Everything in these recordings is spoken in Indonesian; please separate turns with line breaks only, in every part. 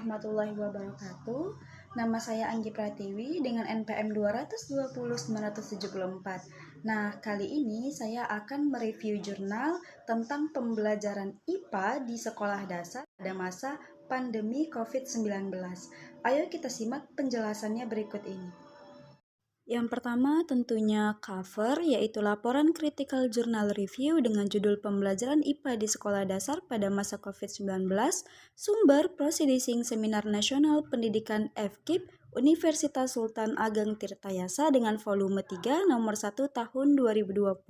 warahmatullahi wabarakatuh. Nama saya Anggi Pratiwi dengan NPM 220 974. Nah, kali ini saya akan mereview jurnal tentang pembelajaran IPA di sekolah dasar pada masa pandemi COVID-19. Ayo kita simak penjelasannya berikut ini. Yang pertama tentunya cover, yaitu laporan Critical Journal Review dengan judul Pembelajaran IPA di Sekolah Dasar pada masa COVID-19, sumber Proceedings Seminar Nasional Pendidikan FKIP Universitas Sultan Ageng Tirtayasa dengan volume 3 nomor 1 tahun 2020.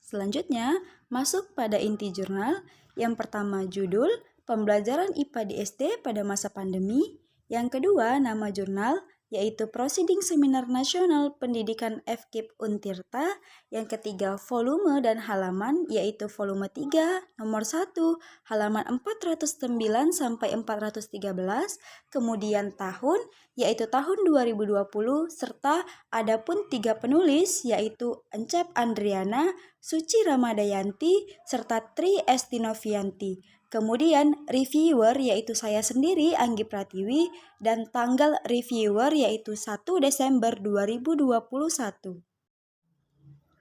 Selanjutnya, masuk pada inti jurnal. Yang pertama judul, Pembelajaran IPA di SD pada masa pandemi. Yang kedua, nama jurnal, yaitu Proceeding Seminar Nasional Pendidikan FKIP Untirta. Yang ketiga, volume dan halaman, yaitu volume 3, nomor 1, halaman 409 sampai 413. Kemudian tahun, yaitu tahun 2020, serta adapun 3 penulis, yaitu Encep Andriana, Suci Ramadayanti, serta Tri Estinovianti. Kemudian reviewer yaitu saya sendiri Anggi Pratiwi dan tanggal reviewer yaitu 1 Desember 2021.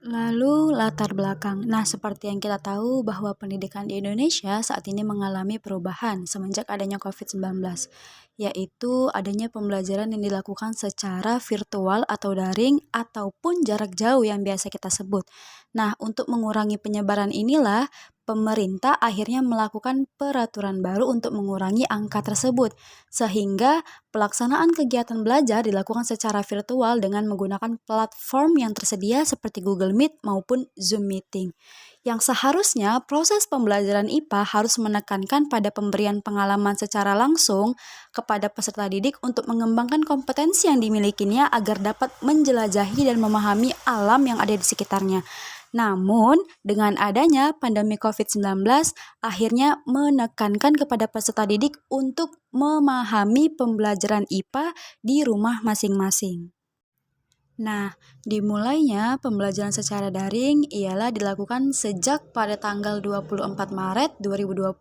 Lalu latar belakang. Nah, seperti yang kita tahu bahwa pendidikan di Indonesia saat ini mengalami perubahan semenjak adanya COVID-19, yaitu adanya pembelajaran yang dilakukan secara virtual atau daring ataupun jarak jauh yang biasa kita sebut. Nah, untuk mengurangi penyebaran inilah pemerintah akhirnya melakukan peraturan baru untuk mengurangi angka tersebut, sehingga pelaksanaan kegiatan belajar dilakukan secara virtual dengan menggunakan platform yang tersedia seperti Google Meet maupun Zoom Meeting. Yang seharusnya proses pembelajaran IPA harus menekankan pada pemberian pengalaman secara langsung kepada peserta didik untuk mengembangkan kompetensi yang dimilikinya agar dapat menjelajahi dan memahami alam yang ada di sekitarnya. Namun, dengan adanya pandemi COVID-19, akhirnya menekankan kepada peserta didik untuk memahami pembelajaran IPA di rumah masing-masing. Nah, dimulainya pembelajaran secara daring ialah dilakukan sejak pada tanggal 24 Maret 2020,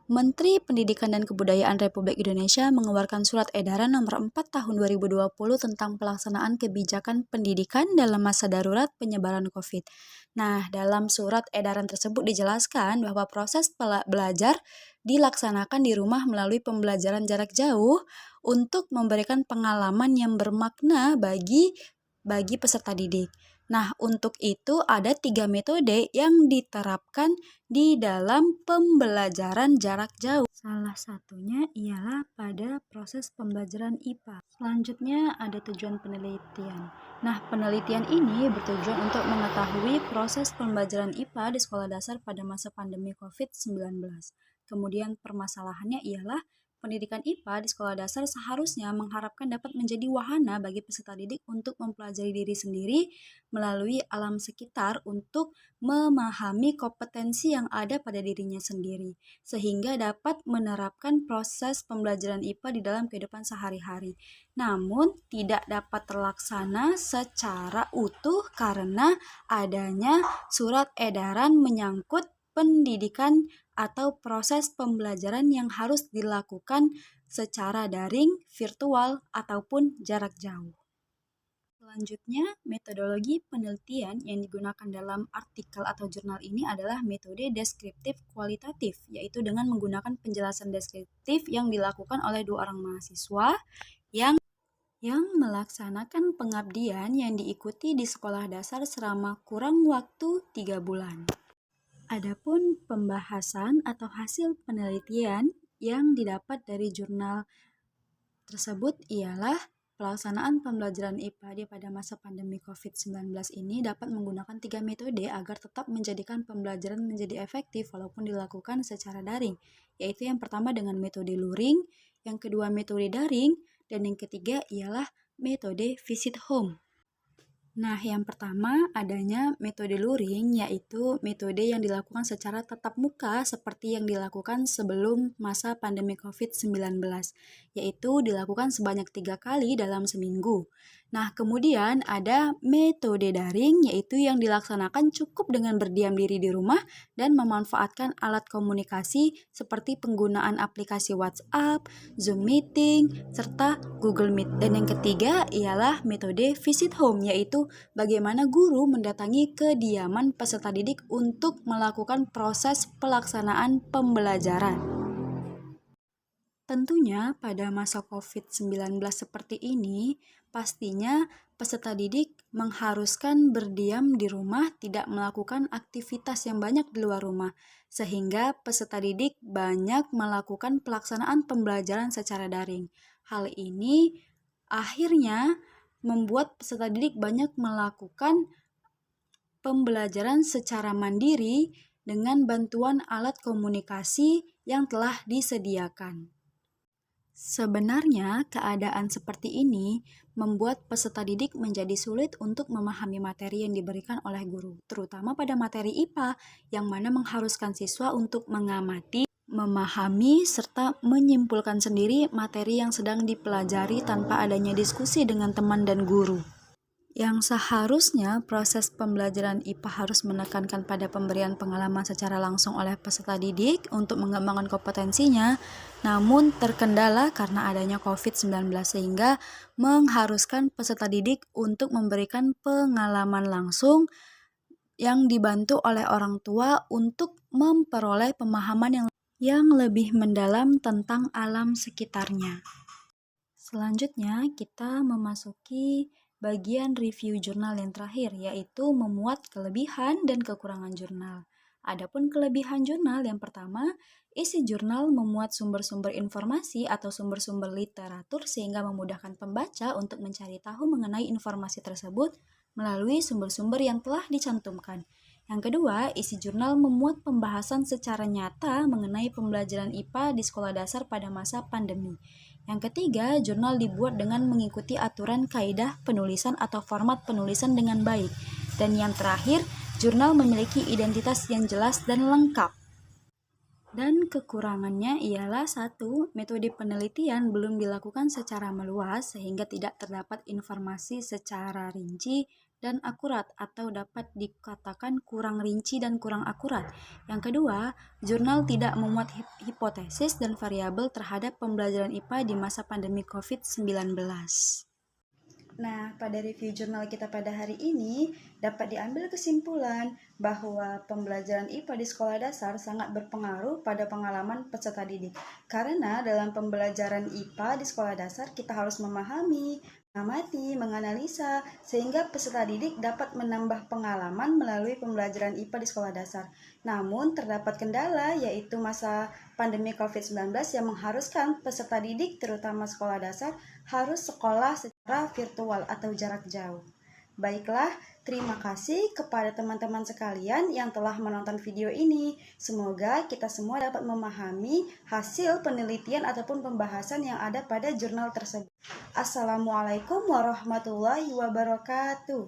Menteri Pendidikan dan Kebudayaan Republik Indonesia mengeluarkan surat edaran nomor 4 tahun 2020 tentang pelaksanaan kebijakan pendidikan dalam masa darurat penyebaran COVID. Nah, dalam surat edaran tersebut dijelaskan bahwa proses belajar dilaksanakan di rumah melalui pembelajaran jarak jauh untuk memberikan pengalaman yang bermakna bagi peserta didik. Nah, untuk itu ada 3 metode yang diterapkan di dalam pembelajaran jarak jauh. Salah satunya ialah pada proses pembelajaran IPA. Selanjutnya ada tujuan penelitian. Nah, penelitian ini bertujuan untuk mengetahui proses pembelajaran IPA di sekolah dasar pada masa pandemi COVID-19. Kemudian permasalahannya ialah pendidikan IPA di sekolah dasar seharusnya mengharapkan dapat menjadi wahana bagi peserta didik untuk mempelajari diri sendiri melalui alam sekitar untuk memahami kompetensi yang ada pada dirinya sendiri, sehingga dapat menerapkan proses pembelajaran IPA di dalam kehidupan sehari-hari. Namun, tidak dapat terlaksana secara utuh karena adanya surat edaran menyangkut pendidikan atau proses pembelajaran yang harus dilakukan secara daring, virtual, ataupun jarak jauh. Selanjutnya, metodologi penelitian yang digunakan dalam artikel atau jurnal ini adalah metode deskriptif kualitatif, yaitu dengan menggunakan penjelasan deskriptif yang dilakukan oleh 2 orang mahasiswa yang melaksanakan pengabdian yang diikuti di sekolah dasar selama kurang waktu 3 bulan. Adapun pembahasan atau hasil penelitian yang didapat dari jurnal tersebut ialah pelaksanaan pembelajaran IPA pada masa pandemi COVID-19 ini dapat menggunakan 3 metode agar tetap menjadikan pembelajaran menjadi efektif walaupun dilakukan secara daring, yaitu yang pertama dengan metode luring, yang kedua metode daring, dan yang ketiga ialah metode visit home. Nah, yang pertama adanya metode luring, yaitu metode yang dilakukan secara tatap muka seperti yang dilakukan sebelum masa pandemi COVID-19, yaitu dilakukan sebanyak 3 kali dalam seminggu. Nah, kemudian ada metode daring, yaitu yang dilaksanakan cukup dengan berdiam diri di rumah dan memanfaatkan alat komunikasi seperti penggunaan aplikasi WhatsApp, Zoom Meeting, serta Google Meet. Dan yang ketiga ialah metode visit home, yaitu bagaimana guru mendatangi kediaman peserta didik untuk melakukan proses pelaksanaan pembelajaran. Tentunya pada masa COVID-19 seperti ini, pastinya peserta didik mengharuskan berdiam di rumah, tidak melakukan aktivitas yang banyak di luar rumah, sehingga peserta didik banyak melakukan pelaksanaan pembelajaran secara daring. Hal ini akhirnya membuat peserta didik banyak melakukan pembelajaran secara mandiri dengan bantuan alat komunikasi yang telah disediakan. Sebenarnya, keadaan seperti ini membuat peserta didik menjadi sulit untuk memahami materi yang diberikan oleh guru, terutama pada materi IPA, yang mana mengharuskan siswa untuk mengamati, memahami, serta menyimpulkan sendiri materi yang sedang dipelajari tanpa adanya diskusi dengan teman dan guru. Yang seharusnya proses pembelajaran IPA harus menekankan pada pemberian pengalaman secara langsung oleh peserta didik untuk mengembangkan kompetensinya, namun terkendala karena adanya COVID-19 sehingga mengharuskan peserta didik untuk memberikan pengalaman langsung yang dibantu oleh orang tua untuk memperoleh pemahaman yang lebih mendalam tentang alam sekitarnya. Selanjutnya, kita memasuki bagian review jurnal yang terakhir, yaitu memuat kelebihan dan kekurangan jurnal. Adapun kelebihan jurnal yang pertama, isi jurnal memuat sumber-sumber informasi atau sumber-sumber literatur sehingga memudahkan pembaca untuk mencari tahu mengenai informasi tersebut melalui sumber-sumber yang telah dicantumkan. Yang kedua, isi jurnal memuat pembahasan secara nyata mengenai pembelajaran IPA di sekolah dasar pada masa pandemi. Yang ketiga, jurnal dibuat dengan mengikuti aturan kaidah penulisan atau format penulisan dengan baik. Dan yang terakhir, jurnal memiliki identitas yang jelas dan lengkap. Dan kekurangannya ialah 1. Metode penelitian belum dilakukan secara meluas sehingga tidak terdapat informasi secara rinci dan akurat atau dapat dikatakan kurang rinci dan kurang akurat. Yang kedua, jurnal tidak memuat hipotesis dan variabel terhadap pembelajaran IPA di masa pandemi COVID-19. Nah, pada review jurnal kita pada hari ini dapat diambil kesimpulan bahwa pembelajaran IPA di sekolah dasar sangat berpengaruh pada pengalaman peserta didik. Karena dalam pembelajaran IPA di sekolah dasar kita harus memahami, mengamati, menganalisa, sehingga peserta didik dapat menambah pengalaman melalui pembelajaran IPA di sekolah dasar. Namun, terdapat kendala yaitu masa pandemi COVID-19 yang mengharuskan peserta didik, terutama sekolah dasar, harus sekolah secara virtual atau jarak jauh. Baiklah, terima kasih kepada teman-teman sekalian yang telah menonton video ini. Semoga kita semua dapat memahami hasil penelitian ataupun pembahasan yang ada pada jurnal tersebut. Assalamualaikum warahmatullahi wabarakatuh.